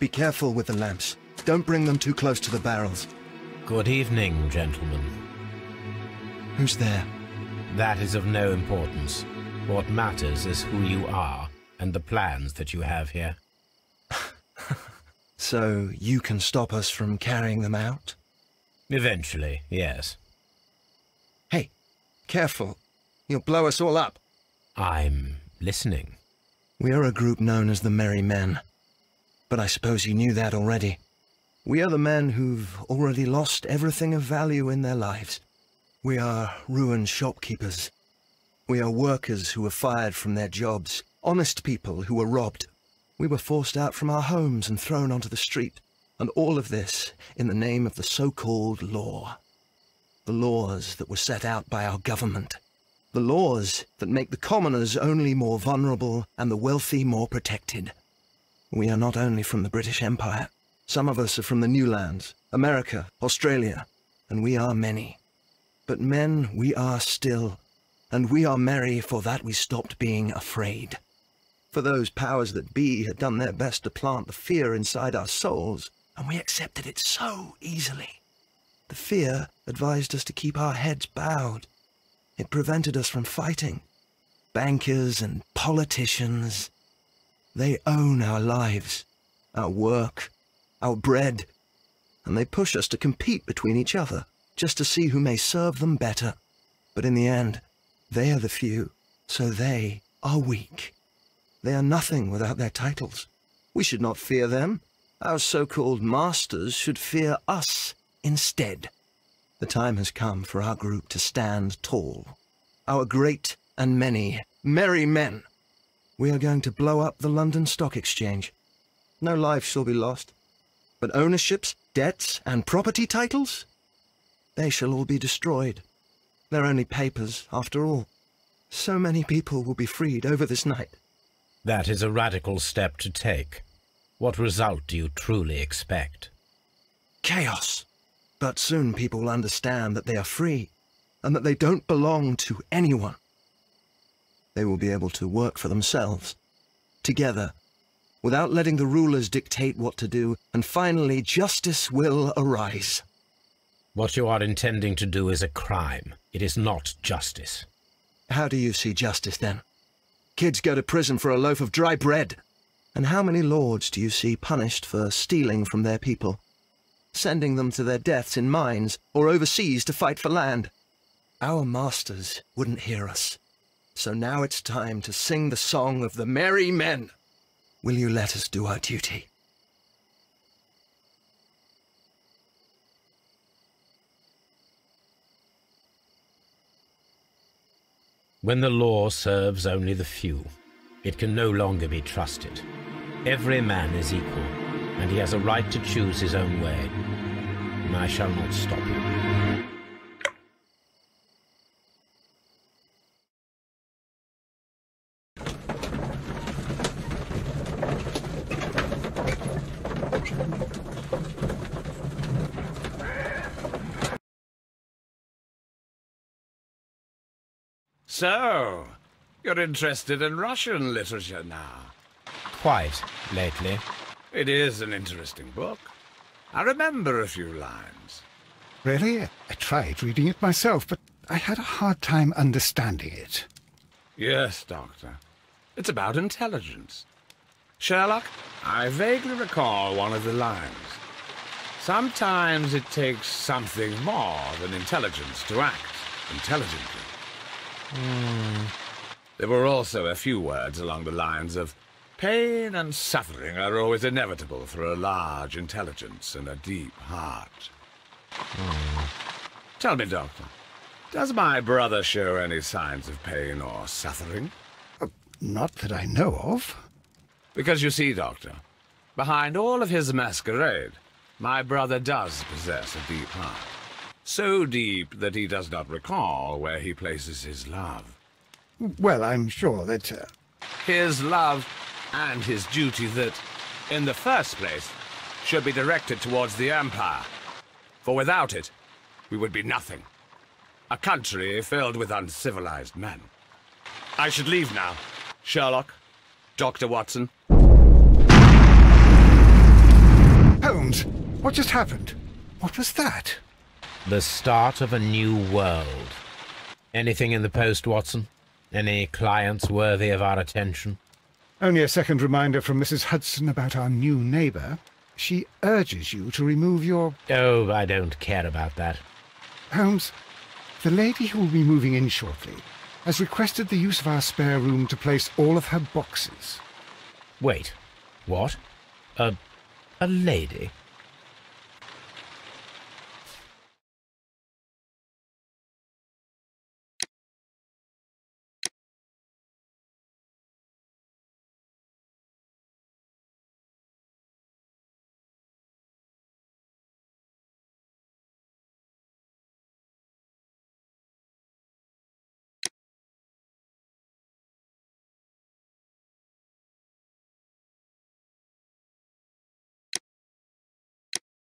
Be careful with the lamps. Don't bring them too close to the barrels. Good evening, gentlemen. Who's there? That is of no importance. What matters is who you are and the plans that you have here. So you can stop us from carrying them out? Eventually, yes. Hey, careful. You'll blow us all up. I'm listening. We are a group known as the Merry Men. But I suppose you knew that already. We are the men who've already lost everything of value in their lives. We are ruined shopkeepers. We are workers who were fired from their jobs, honest people who were robbed. We were forced out from our homes and thrown onto the street, and all of this in the name of the so-called law. The laws that were set out by our government. The laws that make the commoners only more vulnerable and the wealthy more protected. We are not only from the British Empire. Some of us are from the New Lands, America, Australia, and we are many. But men we are still, and we are merry for that we stopped being afraid. For those powers that be had done their best to plant the fear inside our souls, and we accepted it so easily. The fear advised us to keep our heads bowed. It prevented us from fighting. Bankers and politicians, they own our lives, our work, our bread, and they push us to compete between each other, just to see who may serve them better. But in the end, they are the few, so they are weak. They are nothing without their titles. We should not fear them. Our so-called masters should fear us instead. The time has come for our group to stand tall. Our great and many merry men. We are going to blow up the London Stock Exchange. No life shall be lost. But ownerships, debts, and property titles? They shall all be destroyed. They're only papers, after all. So many people will be freed over this night. That is a radical step to take. What result do you truly expect? Chaos. But soon people will understand that they are free, and that they don't belong to anyone. They will be able to work for themselves, together, without letting the rulers dictate what to do, and finally justice will arise. What you are intending to do is a crime. It is not justice. How do you see justice, then? Kids go to prison for a loaf of dry bread. And how many lords do you see punished for stealing from their people? Sending them to their deaths in mines or overseas to fight for land? Our masters wouldn't hear us. So now it's time to sing the song of the merry men. Will you let us do our duty? When the law serves only the few, it can no longer be trusted. Every man is equal, and he has a right to choose his own way. And I shall not stop you. So, you're interested in Russian literature now? Quite, lately. It is an interesting book. I remember a few lines. Really? I tried reading it myself, but I had a hard time understanding it. Yes, Doctor. It's about intelligence. Sherlock, I vaguely recall one of the lines. Sometimes it takes something more than intelligence to act intelligently. There were also a few words along the lines of, pain and suffering are always inevitable for a large intelligence and a deep heart. Tell me, Doctor, does my brother show any signs of pain or suffering? Not that I know of. Because you see, Doctor, behind all of his masquerade, my brother does possess a deep heart. So deep that he does not recall where he places his love. Well, I'm sure that... His love and his duty that, in the first place, should be directed towards the Empire. For without it, we would be nothing. A country filled with uncivilized men. I should leave now. Sherlock, Dr. Watson. What just happened? What was that? The start of a new world. Anything in the post, Watson? Any clients worthy of our attention? Only a second reminder from Mrs. Hudson about our new neighbour. She urges you to remove your... Oh, I don't care about that. Holmes, the lady who will be moving in shortly has requested the use of our spare room to place all of her boxes. Wait, what? A lady?